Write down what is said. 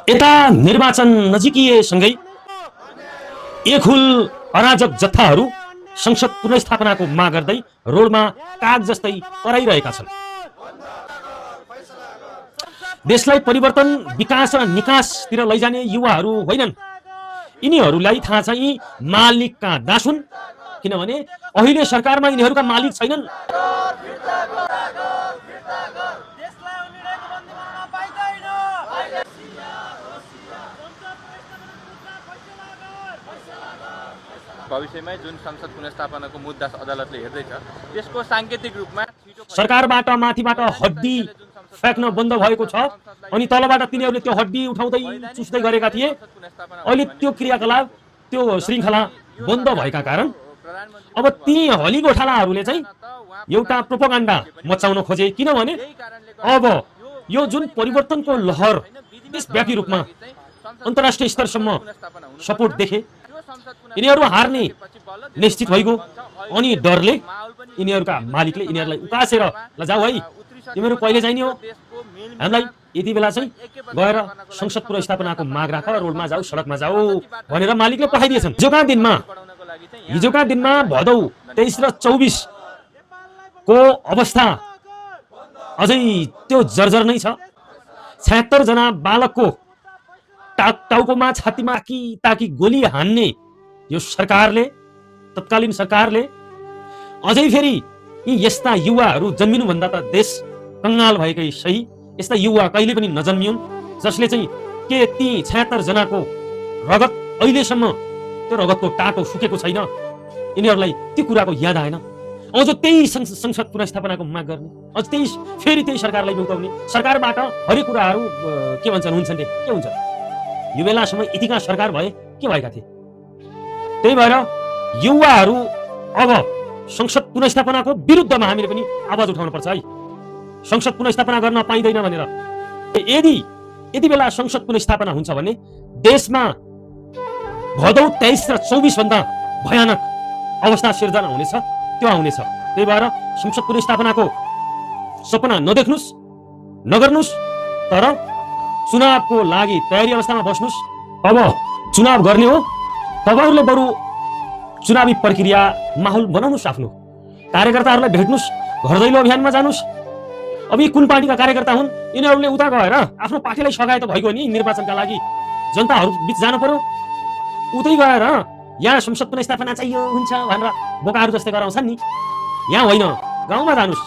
यता निर्वाचन नजिकिएसँगै एक हुल अराजक जत्थाहरू संसद पुनर्स्थापनाको माग गर्दै रोडमा काग जस्तै कराइरहेका छन्। देशलाई परिवर्तन, विकास र निकासतिर लैजाने युवाहरू होइनन्। यिनीहरूलाई थाहा छ यी मालिकका दास हुन्, किनभने अहिले सरकारमा यिनीहरूका मालिक छैनन्। भविष्यमै जुन संसद पुनर्स्थापनाको मुद्दा अदालतले हेर्दैछ त्यसको सांकेतिक रूपमा सरकारबाट माथिबाट हड्डी फ्याँक्न बन्द भएको छ अनि तलबाट तिनीहरूले त्यो हड्डी उठाउँदै चुस्दै गरेका थिए। अहिले त्यो क्रियाकलाप, त्यो श्रृङ्खला बन्द भएका कारण अब ती हलिगोठालाहरूले चाहिँ एउटा प्रोपोगन्डा मचाउन खोजे। किनभने अब यो जुन परिवर्तनको लहर देशव्यापी रूपमा अन्तर्राष्ट्रिय स्तरसम्म सपोर्ट देखे, यिनीहरू हार्ने निश्चित भइगयो अनि डरले यिनीहरूका मालिकले यिनीहरूलाई उकासेर ल जाऊ है, तिमीहरू कहिले जाने हो, हामीलाई यति बेला चाहिँ गएर संसद पुनर्स्थापनाको माग राख, रोडमा जाऊ, सडकमा जाऊ भनेर मालिकले पठाइदिएछन्। हिजोका दिनमा भदौ 23 र 24 को अवस्था अझै त्यो जर्जर नै छ। 76 जना बालकको टाउकोमा, छातीमा ताकि गोली हान्ने यो सरकारले, तत्कालीन सरकारले अझै फेरि यस्ता युवाहरू जन्मिनुभन्दा त देश कंगाल भएकै सही, यस्ता युवा कहिले पनि नजन्मिउन् जसले चाहिँ के ती 76 जनाको रगत अहिलेसम्म त्यो रगतको टाटो सुकेको छैन, यिनीहरूलाई ती कुराको याद आएन। अझ त्यही संसद पुनर्स्थापनाको माग गर्ने, अझ फेरि त्यही सरकारलाई बिउताउने, सरकारबाट हरेक कुराहरू के भन्छन् हुन्छन् रे, के हुन्छ यो बेलासम्म यतिका सरकार भए के भएका थिए। त्यही भएर युवाहरू अब संसद पुनर्स्थापनाको विरुद्धमा हामीले पनि आवाज उठाउनु पर्छ है। संसद पुनर्स्थापना गर्न पाइँदैन भनेर यदि बेला संसद पुनर्स्थापना हुन्छ भने देशमा भदौ 23 र 24 भन्दा भयानक अवस्था सिर्जना हुनेछ, त्यो आउनेछ। त्यही भएर संसद पुनर्स्थापनाको सपना नदेख्नुस्, नगर्नुस्, तर चुनावको लागि तयारी अवस्थामा बस्नुस्। अब चुनाव गर्ने हो, तपाईहरुले बरु चुनावी प्रक्रिया माहौल बनाउनुस्, आफ्नो कार्यकर्ताहरूलाई भेट्नुस्, घर दैलो अभियानमा जानुस्। अब यी कुन पार्टीका कार्यकर्ता हुन्, यिनीहरूले उता गएर आफ्नो पार्टीलाई सघाए त भइगयो नि, निर्वाचनका लागि जनताहरू बीच जानु पर्यो। उतै गएर यहाँ संसद पुनर्स्थापना चाहियो हुन्छ भनेर बोकाहरू जस्तै गराउँछन् नि, यहाँ होइन, गाउँमा जानुस्।